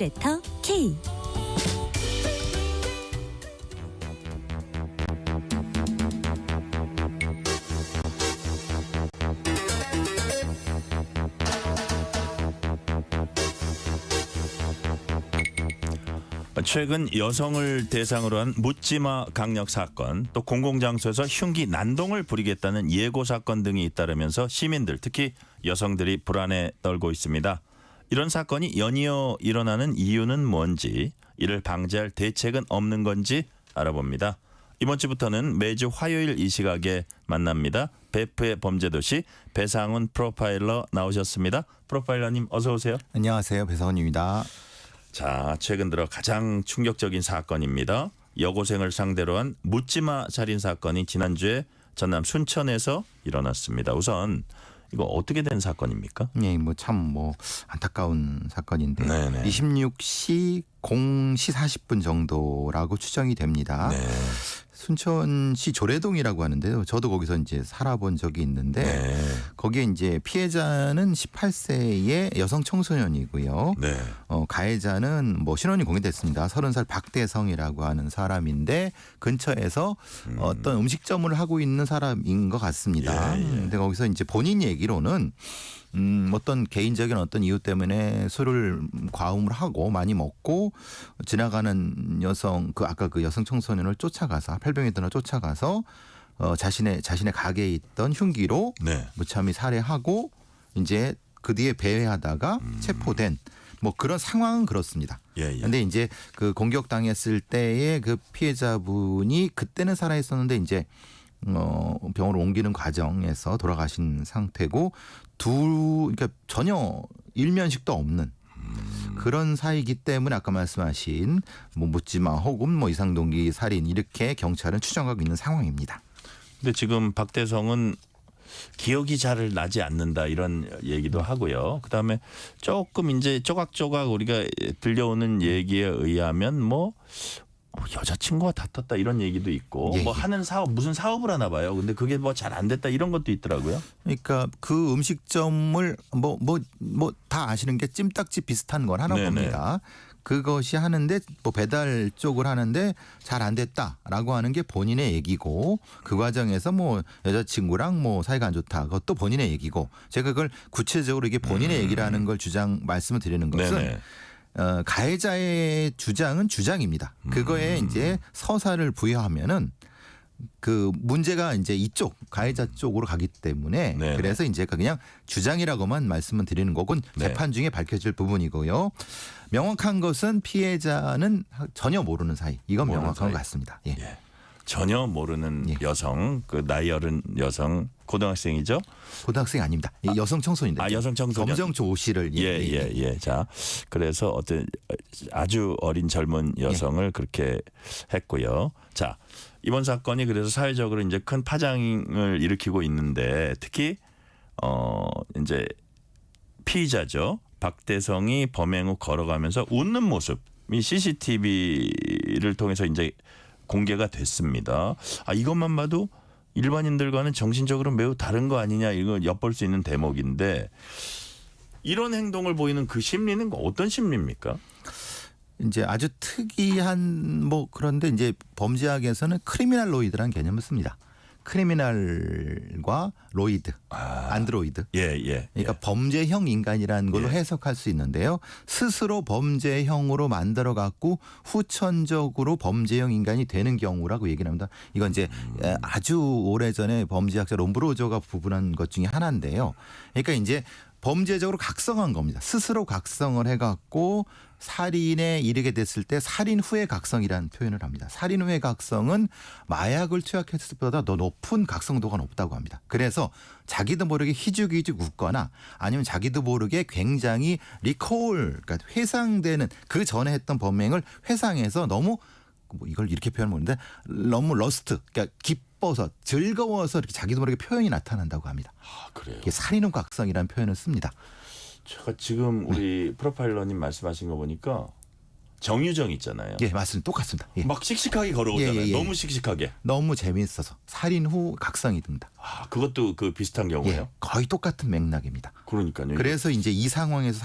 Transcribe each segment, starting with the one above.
레터 K. 최근 여성을 대상으로 한 묻지마 강력 사건, 또 공공장소에서 흉기 난동을 부리겠다는 예고 사건 등이 잇따르면서 시민들, 특히 여성들이 불안에 떨고 있습니다. 이런 사건이 연이어 일어나는 이유는 뭔지, 이를 방지할 대책은 없는 건지 알아봅니다. 이번 주부터는 매주 화요일 이 시각에 만납니다. 베프의 범죄도시 배상훈 프로파일러 나오셨습니다. 프로파일러님 어서 오세요. 안녕하세요. 배상훈입니다. 자, 최근 들어 가장 충격적인 사건입니다. 여고생을 상대로 한 묻지마 살인 사건이 지난주에 전남 순천에서 일어났습니다. 우선 이거 어떻게 된 사건입니까? 예, 참 안타까운 사건인데 네네. 26시 0시 40분 정도라고 추정이 됩니다. 네. 순천시 조례동이라고 하는데요. 저도 거기서 이제 살아본 적이 있는데 네. 거기에 이제 피해자는 18세의 여성 청소년이고요. 네. 가해자는 신원이 공개됐습니다. 30살 박대성이라고 하는 사람인데 근처에서 어떤 음식점을 하고 있는 사람인 것 같습니다. 예, 예. 근데 거기서 이제 본인 얘기로는 어떤 개인적인 어떤 이유 때문에 술을 과음을 하고 많이 먹고 지나가는 여성 아까 그 여성 청소년을 쫓아가서 팔병에 들어 쫓아가서 자신의 가게에 있던 흉기로 네. 무참히 살해하고 이제 그 뒤에 배회하다가 체포된 그런 상황은 그렇습니다. 예, 예. 근데 이제 그 공격당했을 때의 그 피해자분이 그때는 살아 있었는데 이제 병원으로 옮기는 과정에서 돌아가신 상태고 그러니까 전혀 일면식도 없는 그런 사이기 때문에 아까 말씀하신 묻지마 혹은 이상동기 살인 이렇게 경찰은 추정하고 있는 상황입니다. 근데 지금 박대성은 기억이 잘 나지 않는다 이런 얘기도 하고요. 그다음에 조금 이제 조각조각 우리가 들려오는 얘기에 의하면 여자친구와 다퉜다 이런 얘기도 있고 예, 예. 하는 사업 무슨 사업을 하나 봐요. 근데 그게 잘 안 됐다 이런 것도 있더라고요. 그러니까 그 음식점을 다 아시는 게 찜닭집 비슷한 걸 하나 네네. 봅니다. 그것이 하는데 배달 쪽을 하는데 잘 안 됐다라고 하는 게 본인의 얘기고 그 과정에서 여자친구랑 사이가 안 좋다 그것도 본인의 얘기고 제가 그걸 구체적으로 이게 본인의 얘기라는 걸 말씀을 드리는 것은 네네. 가해자의 주장은 주장입니다. 그거에 이제 서사를 부여하면은 그 문제가 이제 이쪽 가해자 쪽으로 가기 때문에 네네. 그래서 이제 그냥 주장이라고만 말씀을 드리는 거군 네. 재판 중에 밝혀질 부분이고요. 명확한 것은 피해자는 전혀 모르는 사이. 이건 모르는 명확한 사이. 것 같습니다. 예. 예. 전혀 모르는 예. 여성, 그 나이 어른 여성 고등학생이죠. 고등학생 아닙니다. 여성 청소년인데. 여성 청소년. 검정초 옷을 예. 자, 그래서 어떤 아주 어린 젊은 여성을 그렇게 했고요. 자, 이번 사건이 그래서 사회적으로 이제 큰 파장을 일으키고 있는데 특히 이제 피의자죠. 박대성이 범행 후 걸어가면서 웃는 모습이 CCTV를 통해서 이제 공개가 됐습니다. 이것만 봐도 일반인들과는 정신적으로 매우 다른 거 아니냐 이거 엿볼 수 있는 대목인데 이런 행동을 보이는 그 심리는 어떤 심리입니까? 이제 아주 특이한 그런데 이제 범죄학에서는 크리미널 로이드라는 개념을 씁니다. 크리미널과 로이드, 안드로이드. 예. 그러니까 범죄형 인간이라는 걸로 예. 해석할 수 있는데요. 스스로 범죄형으로 만들어 갖고 후천적으로 범죄형 인간이 되는 경우라고 얘기를 합니다. 이건 이제 아주 오래전에 범죄학자 롬브로저가 부분한 것 중에 하나인데요. 그러니까 이제 범죄적으로 각성한 겁니다. 스스로 각성을 해갖고 살인에 이르게 됐을 때 살인 후의 각성이라는 표현을 합니다. 살인 후의 각성은 마약을 투약했을 때보다 더 높은 각성도가 높다고 합니다. 그래서 자기도 모르게 희죽희죽 웃거나 아니면 자기도 모르게 굉장히 그러니까 회상되는 그 전에 했던 범행을 회상해서 너무 이걸 이렇게 표현하면 모르는데 너무 러스트 그러니까 기뻐서 즐거워서 이렇게 자기도 모르게 표현이 나타난다고 합니다. 그래요. 이게 살인 후 각성이라는 표현을 씁니다. 제가 지금 우리 프로파일러님 말씀하신 거 보니까 정유정 있잖아요. 예, 맞습니다. 똑같습니다. 예. 막 씩씩하게 걸어오잖아요. 예, 예, 예. 너무 씩씩하게. 너무 재미있어서 살인 후 각성이 든다. 아, 그것도 그 비슷한 경우예요. 예, 거의 똑같은 맥락입니다. 그러니까요. 그래서 이제 이 상황에서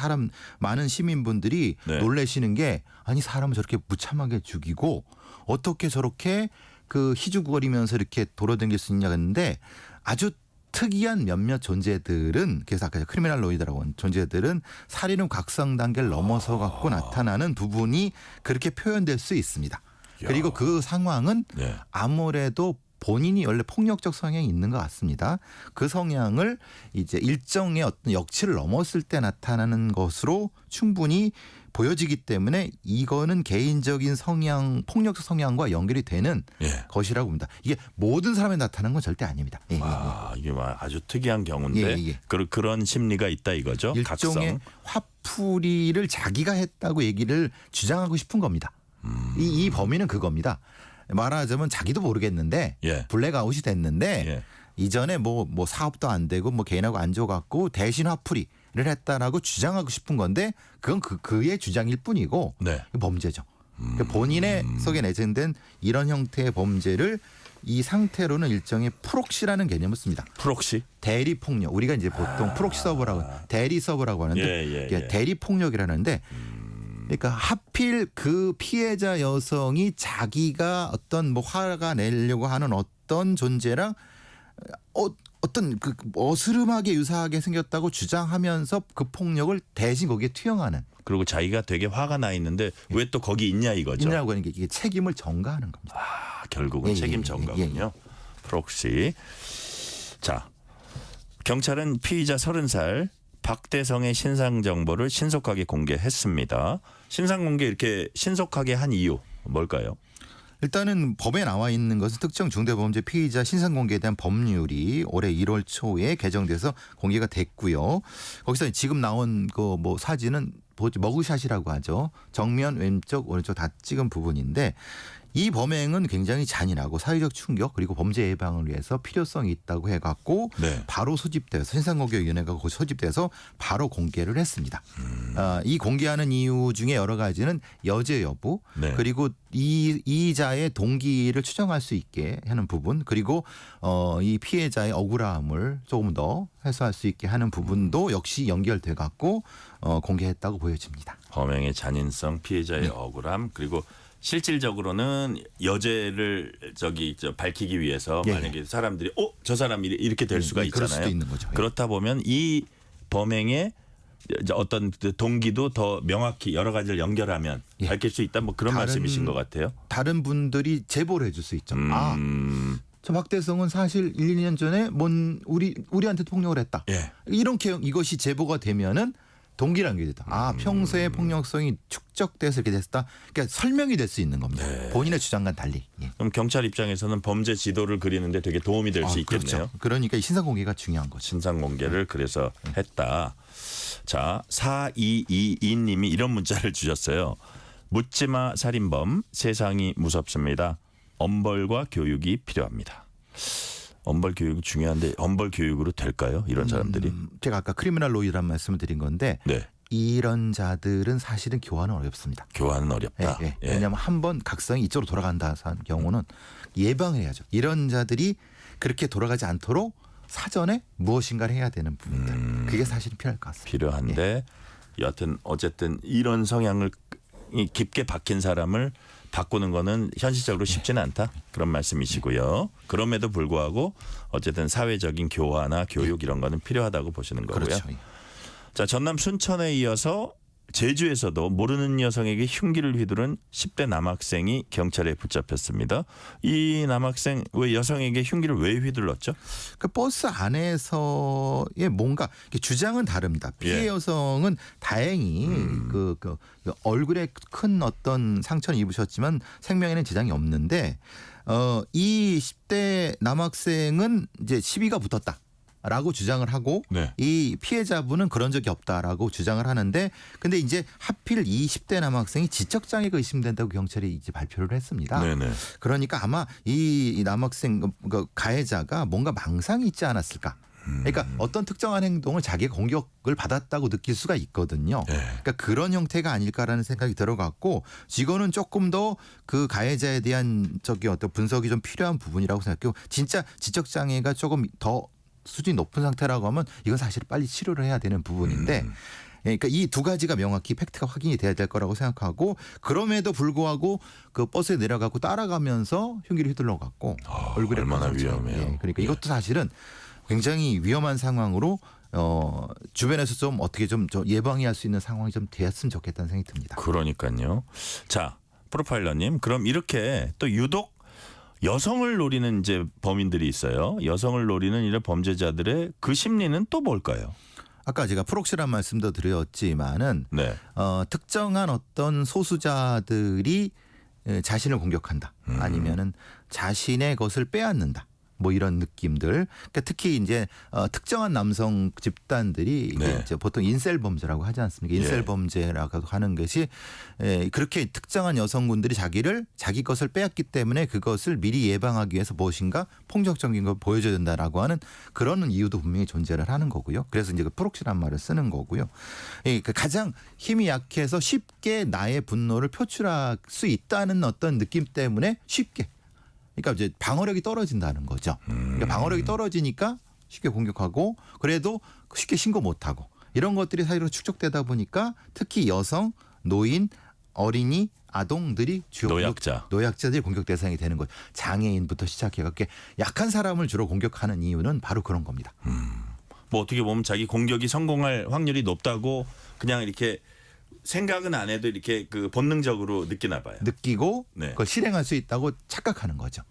많은 시민분들이 네. 놀라시는 게 아니 사람을 저렇게 무참하게 죽이고 어떻게 저렇게 그 희죽거리면서 이렇게 돌아다닐 수 있냐 했는데 아주 특이한 몇몇 존재들은 그래서 아까 크리미널 로이드라고 한 존재들은 살인 후 각성 단계를 넘어서 갖고 나타나는 부분이 그렇게 표현될 수 있습니다. 그리고 그 상황은 네. 아무래도 본인이 원래 폭력적 성향이 있는 것 같습니다. 그 성향을 이제 일정의 어떤 역치를 넘었을 때 나타나는 것으로 충분히 보여지기 때문에 이거는 개인적인 성향, 폭력적 성향과 연결이 되는 예. 것이라고 봅니다. 이게 모든 사람에 나타나는 건 절대 아닙니다. 예, 예, 예. 아, 이게 아주 특이한 경우인데 예, 예. 그런 심리가 있다 이거죠. 일종의 각성. 화풀이를 자기가 했다고 얘기를 주장하고 싶은 겁니다. 이 범인은 그겁니다. 말하자면 자기도 모르겠는데 예. 블랙아웃이 됐는데 예. 이전에 뭐 사업도 안 되고 뭐 개인하고 안 줘갖고 대신 화풀이를 했다라고 주장하고 싶은 건데 그건 그의 주장일 뿐이고 네. 범죄죠. 그러니까 본인의 속에 내재된 이런 형태의 범죄를 이 상태로는 일종의 프록시라는 개념을 씁니다. 프록시. 대리 폭력. 우리가 이제 보통 프록시 서버라고 대리 서버라고 하는데 예. 대리 폭력이라는데 그러니까 하필 그 피해자 여성이 자기가 어떤 뭐 화가 내려고 하는 어떤 존재랑 어떤 그 어스름하게 유사하게 생겼다고 주장하면서 그 폭력을 대신 거기에 투영하는. 그리고 자기가 되게 화가 나 있는데 왜 또 거기 있냐 이거죠. 있냐고 하는 게 이게 책임을 전가하는 겁니다. 아, 결국은 책임 전가군요. 프록시. 자, 경찰은 피의자 30살 박대성의 신상 정보를 신속하게 공개했습니다. 신상 공개 이렇게 신속하게 한 이유 뭘까요? 일단은 법에 나와 있는 것은 특정 중대범죄 피의자 신상 공개에 대한 법률이 올해 1월 초에 개정돼서 공개가 됐고요. 거기서 지금 나온 그 뭐 사진은 머그샷이라고 하죠. 정면, 왼쪽, 오른쪽 다 찍은 부분인데 이 범행은 굉장히 잔인하고 사회적 충격 그리고 범죄 예방을 위해서 필요성이 있다고 해갖고 네. 바로 소집돼서 신상공개위원회가 소집돼서 바로 공개를 했습니다. 이 공개하는 이유 중에 여러 가지는 여죄 여부 네. 그리고 이자의 동기를 추정할 수 있게 하는 부분 그리고 이 피해자의 억울함을 조금 더 해소할 수 있게 하는 부분도 역시 연결돼 갖고 공개했다고 보여집니다. 범행의 잔인성, 피해자의 억울함 그리고 실질적으로는 여죄를 밝히기 위해서 예. 만약에 사람들이 저 사람이 이렇게 될 수가 그럴 있잖아요. 수도 있는 거죠. 예. 그렇다 보면 이 범행의 어떤 동기도 더 명확히 여러 가지를 연결하면 예. 밝힐 수 있다. 뭐 그런 말씀이신 것 같아요. 다른 분들이 제보를 해줄 수 있죠. 저 박대성은 사실 1, 2년 전에 우리한테 폭력을 했다. 예. 이렇게 이것이 제보가 되면은 동기를 연결됐다. 평소에 폭력성이 축적돼서 이렇게 됐다. 그러니까 설명이 될 수 있는 겁니다. 네. 본인의 주장과 달리. 예. 그럼 경찰 입장에서는 범죄 지도를 그리는데 되게 도움이 될 수 있겠네요. 그렇죠. 그러니까 이 신상 공개가 중요한 거죠. 신상 공개를 그래서 했다. 자, 4222님이 이런 문자를 주셨어요. 묻지마 살인범 세상이 무섭습니다. 엄벌과 교육이 필요합니다. 엄벌 교육이 중요한데 엄벌 교육으로 될까요? 이런 사람들이. 제가 아까 크리미널 로이라는 말씀을 드린 건데 네. 이런 자들은 사실은 교화는 어렵습니다. 교환은 어렵다. 예. 왜냐하면 한번 각성이 이쪽으로 돌아간다 하는 경우는 예방을 해야죠. 이런 자들이 그렇게 돌아가지 않도록 사전에 무엇인가를 해야 되는 부분들. 그게 사실은 필요할 것 같습니다. 필요한데 여하튼 어쨌든 이런 성향을 깊게 박힌 사람을 바꾸는 거는 현실적으로 쉽지는 않다. 그런 말씀이시고요. 그럼에도 불구하고 어쨌든 사회적인 교화나 교육 이런 거는 필요하다고 보시는 거고요. 그렇죠. 자, 전남 순천에 이어서 제주에서도 모르는 여성에게 흉기를 휘두른 10대 남학생이 경찰에 붙잡혔습니다. 이 남학생 왜 여성에게 흉기를 왜 휘둘렀죠? 그 버스 안에서의 뭔가 주장은 다릅니다. 피해 예. 여성은 다행히 그 얼굴에 큰 어떤 상처는 입으셨지만 생명에는 지장이 없는데 이 10대 남학생은 이제 시비가 붙었다. 라고 주장을 하고 네. 이 피해자분은 그런 적이 없다라고 주장을 하는데 근데 이제 하필 이 10대 남학생이 지적장애가 의심된다고 경찰이 이제 발표를 했습니다. 네네. 그러니까 아마 이 남학생 그 가해자가 뭔가 망상이 있지 않았을까 그러니까 어떤 특정한 행동을 자기가 공격을 받았다고 느낄 수가 있거든요. 네. 그러니까 그런 형태가 아닐까라는 생각이 들어갔고 이거는 조금 더 그 가해자에 대한 어떤 분석이 좀 필요한 부분이라고 생각해요. 진짜 지적 장애가 조금 더 수준이 높은 상태라고 하면 이건 사실 빨리 치료를 해야 되는 부분인데 그러니까 이 두 가지가 명확히 팩트가 확인이 돼야 될 거라고 생각하고 그럼에도 불구하고 그 버스에 내려가고 따라가면서 흉기를 휘둘러 갖고 얼굴에 얼마나 상처. 위험해요. 예, 그러니까 이것도 사실은 굉장히 위험한 상황으로 주변에서 좀 어떻게 좀 예방해야 할 수 있는 상황이 좀 되었으면 좋겠다는 생각이 듭니다. 그러니까요. 자, 프로파일러님, 그럼 이렇게 또 유독 여성을 노리는 이제 범인들이 있어요. 여성을 노리는 이런 범죄자들의 그 심리는 또 뭘까요? 아까 제가 프록시란 말씀도 드렸지만은 네. 특정한 어떤 소수자들이 자신을 공격한다. 아니면은 자신의 것을 빼앗는다. 뭐 이런 느낌들. 그러니까 특히 이제 특정한 남성 집단들이 네. 이제 보통 인셀 범죄라고 하지 않습니까? 인셀 범죄라고 하는 것이 그렇게 특정한 여성군들이 자기 것을 빼앗기 때문에 그것을 미리 예방하기 위해서 무엇인가 폭력적인 걸 보여줘야 된다라고 하는 그런 이유도 분명히 존재를 하는 거고요. 그래서 이제 그 프록시란 말을 쓰는 거고요. 그러니까 가장 힘이 약해서 쉽게 나의 분노를 표출할 수 있다는 어떤 느낌 때문에 쉽게 그러니까 이제 방어력이 떨어진다는 거죠. 그러니까 방어력이 떨어지니까 쉽게 공격하고 그래도 쉽게 신고 못하고 이런 것들이 사이로 축적되다 보니까 특히 여성, 노인, 어린이, 아동들이 주요 노약자들이 공격 대상이 되는 거죠. 장애인부터 시작해서 약한 사람을 주로 공격하는 이유는 바로 그런 겁니다. 뭐 어떻게 보면 자기 공격이 성공할 확률이 높다고 그냥 이렇게 생각은 안 해도 이렇게 그 본능적으로 느끼나 봐요. 느끼고 네. 그걸 실행할 수 있다고 착각하는 거죠.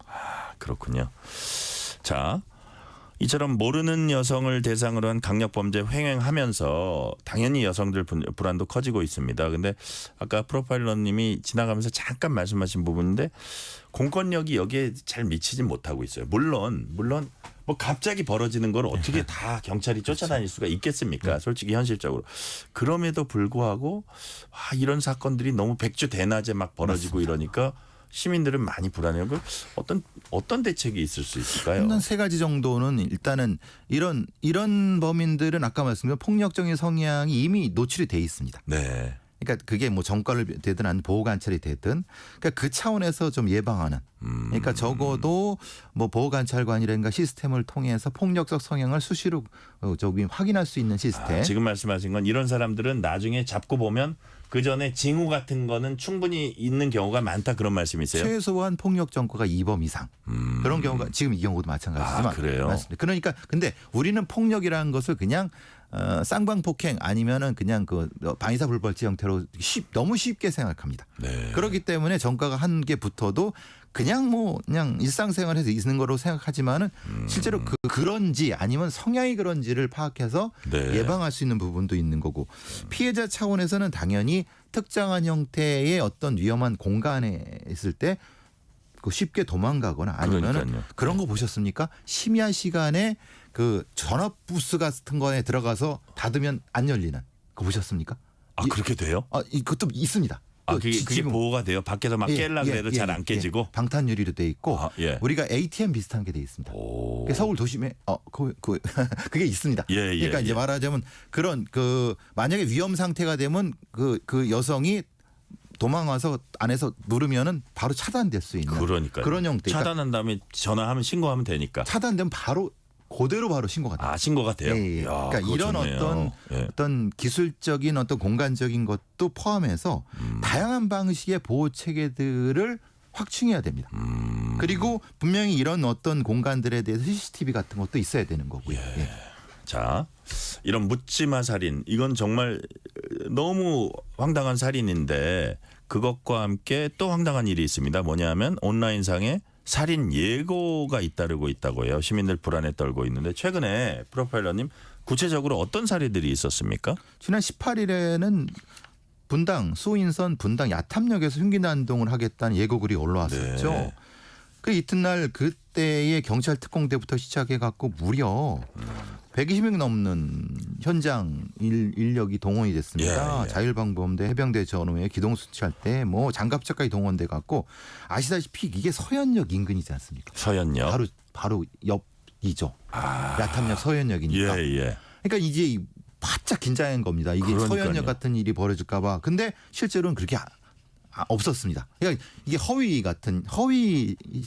그렇군요. 자, 이처럼 모르는 여성을 대상으로 한 강력범죄 횡행하면서 당연히 여성들 불안도 커지고 있습니다. 근데 아까 프로파일러님이 지나가면서 잠깐 말씀하신 부분인데 공권력이 여기에 잘 미치진 못하고 있어요. 물론 뭐 갑자기 벌어지는 걸 어떻게 다 경찰이 쫓아다닐 수가 있겠습니까? 솔직히 현실적으로. 그럼에도 불구하고 이런 사건들이 너무 백주대낮에 막 벌어지고 이러니까 시민들은 많이 불안해요. 어떤 대책이 있을 수 있을까요? 일단 세 가지 정도는 일단은 이런 범인들은 아까 말씀드린 폭력적인 성향이 이미 노출이 돼 있습니다. 네. 그러니까 그게 뭐 전과를 되든 아니면 보호관찰이 되든 그러니까 그 차원에서 좀 예방하는 그러니까 적어도 뭐 보호관찰관이라든가 시스템을 통해서 폭력적 성향을 수시로 확인할 수 있는 시스템. 지금 말씀하신 건 이런 사람들은 나중에 잡고 보면 그 전에 징후 같은 거는 충분히 있는 경우가 많다 그런 말씀이세요? 최소한 폭력 전과가 2범 이상 그런 경우가 지금 이 경우도 마찬가지지만 그래요? 맞습니다. 그러니까 근데 우리는 폭력이라는 것을 그냥 쌍방폭행 아니면은 그냥 그 방위사 불벌지 형태로 너무 쉽게 생각합니다. 네. 그렇기 때문에 전과가 한 개 붙어도 그냥 일상생활에서 있는 거로 생각하지만은 실제로 그런지 아니면 성향이 그런지를 파악해서 네. 예방할 수 있는 부분도 있는 거고 피해자 차원에서는 당연히 특정한 형태의 어떤 위험한 공간에 있을 때 쉽게 도망가거나 아니면 그런 거 보셨습니까? 심야 시간에 그 전화 부스 같은 거에 들어가서 닫으면 안 열리는 그거 보셨습니까? 그렇게 돼요? 그것도 있습니다. 그게 보호가 돼요? 밖에서 막 깨려고 해도 잘 안 깨지고? 방탄 유리로 돼 있고 예. 우리가 ATM 비슷한 게 돼 있습니다. 서울 도심에 그게 있습니다. 그러니까 이제 말하자면 그런 만약에 위험 상태가 되면 그 여성이 도망와서 안에서 누르면은 바로 차단될 수 있는 그런 형태. 차단한 다음에 전화하면 신고하면 되니까. 차단되면 그대로 바로 신고가 돼요. 신고가 돼요. 예. 그러니까 이런 좋네요. 어떤 기술적인 어떤 공간적인 것도 포함해서 다양한 방식의 보호 체계들을 확충해야 됩니다. 그리고 분명히 이런 어떤 공간들에 대해서 CCTV 같은 것도 있어야 되는 거고요. 예. 자, 이런 묻지마 살인 이건 정말 너무 황당한 살인인데 그것과 함께 또 황당한 일이 있습니다. 뭐냐면 온라인상에 살인 예고가 잇따르고 있다고 해요. 시민들 불안에 떨고 있는데 최근에 프로파일러님 구체적으로 어떤 사례들이 있었습니까? 지난 18일에는 수인선 분당 야탐역에서 흉기 난동을 하겠다는 예고글이 올라왔었죠. 네. 그 이튿날 그때의 경찰 특공대부터 시작해 갖고 무려 120명 넘는 현장 인력이 동원이 됐습니다. 자율방범대 해병대 전후에 기동수치할 때 장갑차까지 동원돼 갖고 아시다시피 이게 서현역 인근이지 않습니까? 서현역. 바로 옆 야탐역 서현역이니까. 예. 그러니까 이제 바짝 긴장한 겁니다. 이게 그러니까요. 서현역 같은 일이 벌어질까 봐. 근데 실제로는 그렇게 없었습니다. 그러니까 이게 허위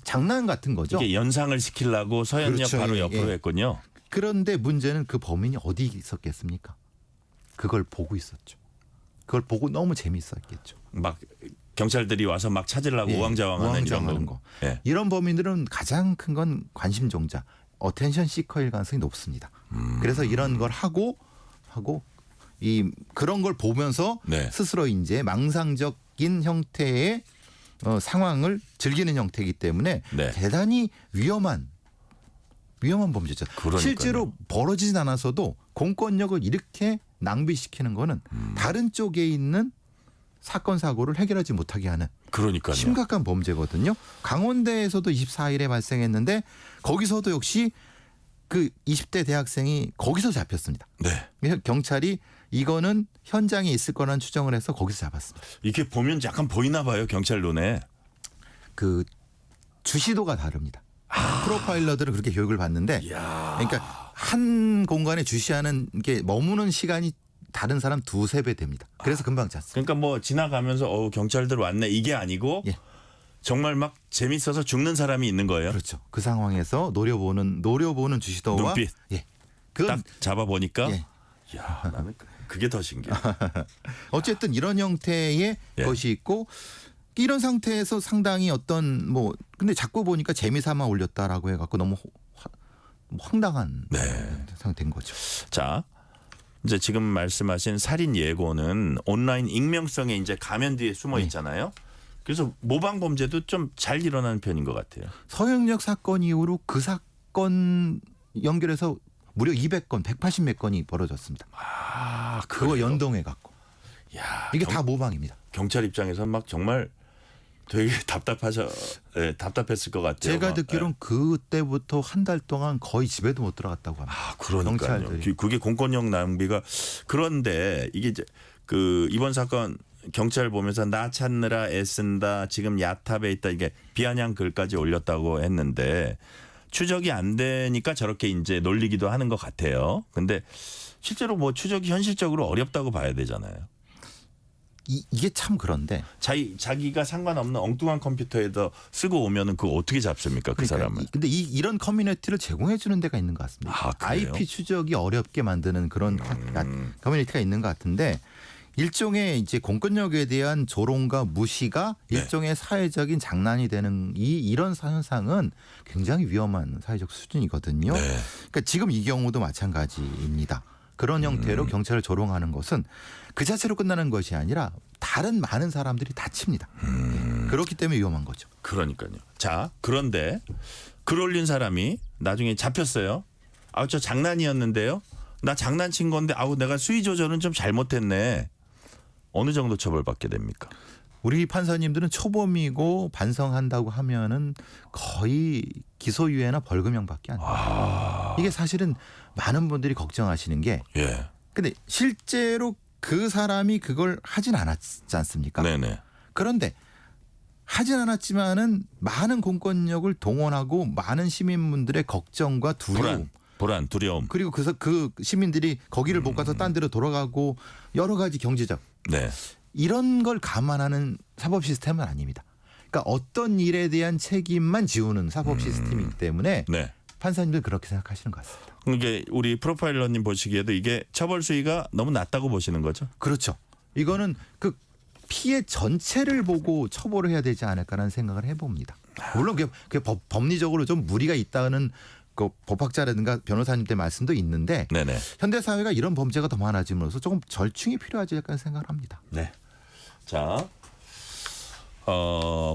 장난 같은 거죠. 이게 연상을 시키려고 서현역 그렇죠. 바로 예, 옆으로 예. 했군요. 그런데 문제는 그 범인이 어디 있었겠습니까? 그걸 보고 있었죠. 그걸 보고 너무 재밌었겠죠. 막 경찰들이 와서 막 찾으려고 우왕좌왕하는 이런 우왕좌왕하는 거. 거. 예. 이런 범인들은 가장 큰 건 관심종자, 어텐션 시커일 가능성이 높습니다. 그래서 이런 걸 하고 그런 걸 보면서 네. 스스로 이제 망상적인 형태의 상황을 즐기는 형태이기 때문에 네. 대단히 위험한 범죄죠. 그러니까요. 실제로 벌어지진 않았어도 공권력을 이렇게 낭비시키는 거는 다른 쪽에 있는 사건 사고를 해결하지 못하게 하는 그러니까요. 심각한 범죄거든요. 강원대에서도 24일에 발생했는데 거기서도 역시 그 20대 대학생이 거기서 잡혔습니다. 네. 경찰이 이거는 현장에 있을 거라는 추정을 해서 거기서 잡았습니다. 이게 보면 약간 보이나 봐요. 경찰 눈에. 그 주시도가 다릅니다. 프로파일러들은 그렇게 교육을 받는데 이야. 그러니까 한 공간에 주시하는 게 머무는 시간이 다른 사람 2-3배 됩니다. 그래서 금방 잡습니다. 그러니까 뭐 지나가면서 경찰들 왔네 이게 아니고 예. 정말 막 재밌어서 죽는 사람이 있는 거예요. 그렇죠. 그 상황에서 노려보는 주시도와 눈빛. 예. 그건 딱 잡아보니까 예. 야, 나는 그게 더 신기해. 어쨌든 이런 형태의 예. 것이 있고 이런 상태에서 상당히 어떤 근데 자꾸 보니까 재미삼아 올렸다라고 해갖고 너무 황당한 상태인 거죠. 자, 이제 지금 말씀하신 살인 예고는 온라인 익명성에 이제 가면 뒤에 숨어 있잖아요. 그래서 모방 범죄도 좀 잘 일어나는 편인 것 같아요. 서영역 사건 이후로 그 사건 연결해서 무려 200건, 180몇 건이 벌어졌습니다. 그거 연동해 갖고. 야, 이게 다 모방입니다. 경찰 입장에서 막 정말 되게 답답했을 것 같아요. 제가 막. 듣기로는 그때부터 한 달 동안 거의 집에도 못 들어갔다고 합니다. 그러니까요. 경찰들이. 그게 공권력 낭비가 그런데 이게 이제 그 이번 사건 경찰 보면서 나 찾느라 애쓴다. 지금 야탑에 있다. 이게 비아냥 글까지 올렸다고 했는데 추적이 안 되니까 저렇게 이제 놀리기도 하는 것 같아요. 근데 실제로 뭐 추적이 현실적으로 어렵다고 봐야 되잖아요. 이게 참 그런데 자기가 상관없는 엉뚱한 컴퓨터에다 쓰고 오면은 그거 어떻게 잡습니까? 그 사람을. 근데 이런 커뮤니티를 제공해 주는 데가 있는 것 같습니다. 그래요? IP 추적이 어렵게 만드는 그런 커뮤니티가 있는 것 같은데 일종의 이제 공권력에 대한 조롱과 무시가 일종의 사회적인 장난이 되는 이런 현상은 굉장히 위험한 사회적 수준이거든요. 그러니까 지금 이 경우도 마찬가지입니다. 그런 형태로 경찰을 조롱하는 것은 그 자체로 끝나는 것이 아니라 다른 많은 사람들이 다칩니다. 그렇기 때문에 위험한 거죠. 그러니까요. 자, 그런데 글 올린 사람이 나중에 잡혔어요. 저 장난이었는데요. 나 장난친 건데 내가 수위 조절은 좀 잘못했네. 어느 정도 처벌받게 됩니까? 우리 판사님들은 초범이고 반성한다고 하면은 거의 기소유예나 벌금형밖에 안 돼요. 이게 사실은 많은 분들이 걱정하시는 게 근데 실제로 그 사람이 그걸 하진 않았지 않습니까? 네네. 그런데 하진 않았지만은 많은 공권력을 동원하고 많은 시민분들의 걱정과 두려움 불안, 두려움. 그리고 그 시민들이 거기를 못 가서 딴 데로 돌아가고 여러 가지 경제적 이런 걸 감안하는 사법 시스템은 아닙니다. 그러니까 어떤 일에 대한 책임만 지우는 사법 시스템이기 때문에 판사님들 그렇게 생각하시는 것 같습니다. 이게 우리 프로파일러님 보시기에도 이게 처벌 수위가 너무 낮다고 보시는 거죠? 그렇죠. 이거는 그 피해 전체를 보고 처벌을 해야 되지 않을까라는 생각을 해봅니다. 물론 그게 법리적으로 좀 무리가 있다는 그 법학자라든가 변호사님 때 말씀도 있는데 현대 사회가 이런 범죄가 더 많아짐으로써 조금 절충이 필요하지 않을까 생각을 합니다. 자,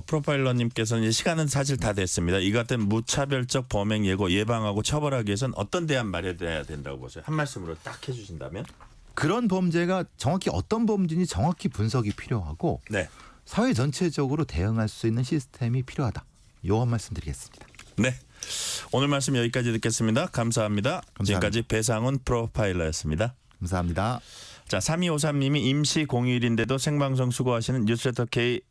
프로파일러님께서는 이제 시간은 사실 다 됐습니다. 이 같은 무차별적 범행 예고 예방하고 처벌하기 위해서는 어떤 대안 마련돼야 된다고 보세요? 한 말씀으로 딱 해주신다면? 그런 범죄가 정확히 어떤 범죄인지 정확히 분석이 필요하고 사회 전체적으로 대응할 수 있는 시스템이 필요하다. 요 한 말씀 드리겠습니다. 오늘 말씀 여기까지 듣겠습니다. 감사합니다. 지금까지 배상훈 프로파일러였습니다. 감사합니다. 자, 3253님이 임시 공휴일인데도 생방송 수고하시는 뉴스레터 K